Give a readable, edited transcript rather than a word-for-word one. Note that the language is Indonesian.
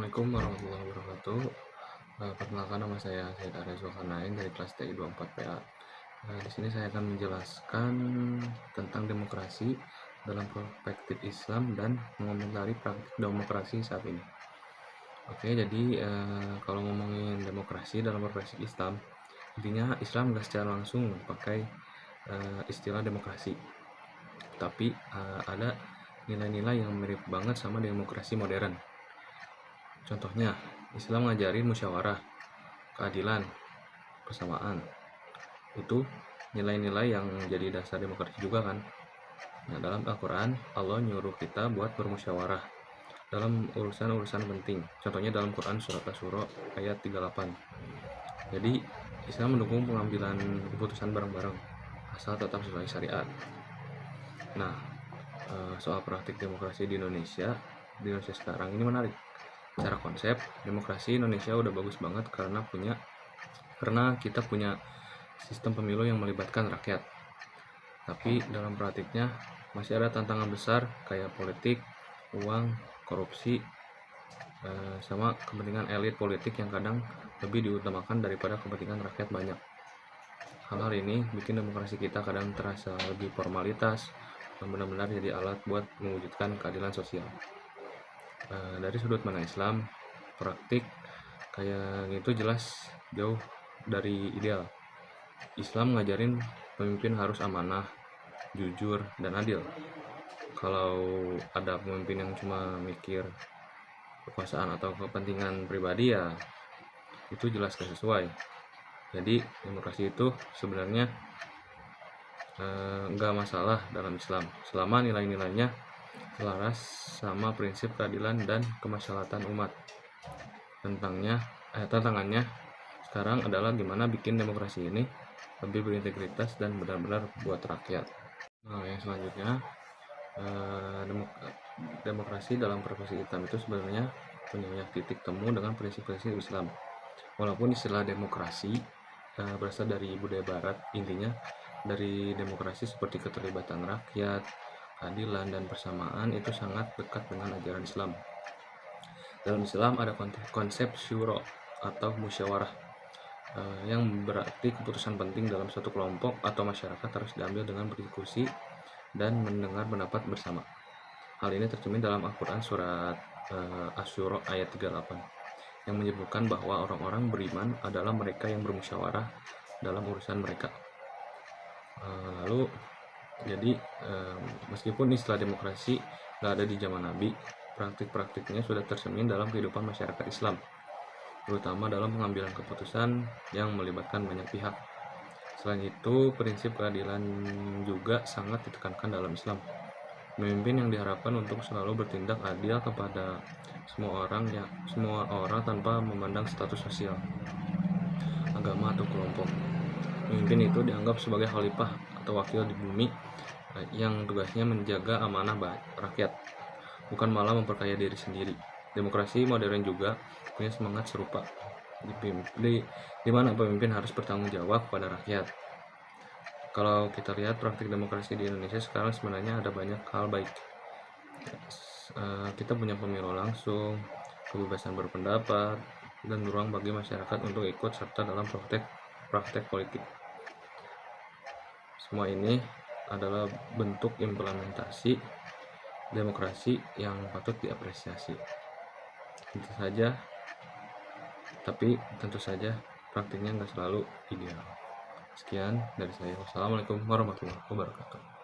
Assalamualaikum warahmatullahi wabarakatuh. Perkenalkan, nama saya Said Arya Zulkarnain dari kelas TI 24PA. Di sini saya akan menjelaskan tentang demokrasi dalam perspektif Islam dan mengomentari praktik demokrasi saat ini. Oke, jadi kalau ngomongin demokrasi dalam perspektif Islam, intinya Islam nggak secara langsung pakai istilah demokrasi, tapi ada nilai-nilai yang mirip banget sama demokrasi modern. Contohnya, Islam ngajarin musyawarah, keadilan, persamaan. Itu nilai-nilai yang jadi dasar demokrasi juga kan. Nah, dalam Al-Quran, Allah nyuruh kita buat bermusyawarah dalam urusan-urusan penting. Contohnya dalam Quran surat Asy-Syura ayat 38. Jadi, Islam mendukung pengambilan keputusan bareng-bareng, asal tetap sesuai syariat. Nah, soal praktik demokrasi di Indonesia sekarang ini menarik. Secara konsep, demokrasi Indonesia udah bagus banget karena kita punya sistem pemilu yang melibatkan rakyat. Tapi dalam praktiknya masih ada tantangan besar kayak politik, uang, korupsi, sama kepentingan elit politik yang kadang lebih diutamakan daripada kepentingan rakyat banyak. Hal-hal ini bikin demokrasi kita kadang terasa lebih formalitas dan benar-benar jadi alat buat mewujudkan keadilan sosial. Dari sudut pandang Islam, praktik kayak gitu jelas jauh dari ideal. Islam ngajarin pemimpin harus amanah, jujur, dan adil. Kalau ada pemimpin yang cuma mikir kekuasaan atau kepentingan pribadi, ya itu jelas gak sesuai. Jadi demokrasi itu sebenarnya nggak masalah dalam Islam selama nilai-nilainya selaras sama prinsip keadilan dan kemaslahatan umat. Tantangannya sekarang adalah gimana bikin demokrasi ini lebih berintegritas dan benar-benar buat rakyat. Nah, yang selanjutnya, demokrasi dalam perspektif Islam itu sebenarnya punya banyak titik temu dengan prinsip-prinsip Islam. Walaupun istilah demokrasi berasal dari budaya Barat, intinya dari demokrasi seperti keterlibatan rakyat, keadilan, dan persamaan itu sangat dekat dengan ajaran Islam. Dalam Islam ada konsep syuro atau musyawarah yang berarti keputusan penting dalam suatu kelompok atau masyarakat harus diambil dengan berdiskusi dan mendengar pendapat bersama. Hal ini tercermin dalam Al-Quran surat Asy-Syura ayat 38 yang menyebutkan bahwa orang-orang beriman adalah mereka yang bermusyawarah dalam urusan mereka. Jadi meskipun istilah demokrasi nggak ada di zaman Nabi, praktik-praktiknya sudah tercermin dalam kehidupan masyarakat Islam, terutama dalam pengambilan keputusan yang melibatkan banyak pihak. Selain itu, prinsip keadilan juga sangat ditekankan dalam Islam. Pemimpin yang diharapkan untuk selalu bertindak adil kepada semua orang tanpa memandang status sosial, agama, atau kelompok. Pemimpin itu dianggap sebagai khalifah atau wakil di bumi yang tugasnya menjaga amanah rakyat, bukan malah memperkaya diri sendiri. Demokrasi modern juga punya semangat serupa, di mana pemimpin harus bertanggung jawab pada rakyat. Kalau kita lihat praktik demokrasi di Indonesia sekarang sebenarnya ada banyak hal baik. Kita punya pemilu langsung, kebebasan berpendapat, dan ruang bagi masyarakat untuk ikut serta dalam praktek politik. Semua ini adalah bentuk implementasi demokrasi yang patut diapresiasi. Tapi tentu saja praktiknya nggak selalu ideal. Sekian dari saya. Wassalamualaikum warahmatullahi wabarakatuh.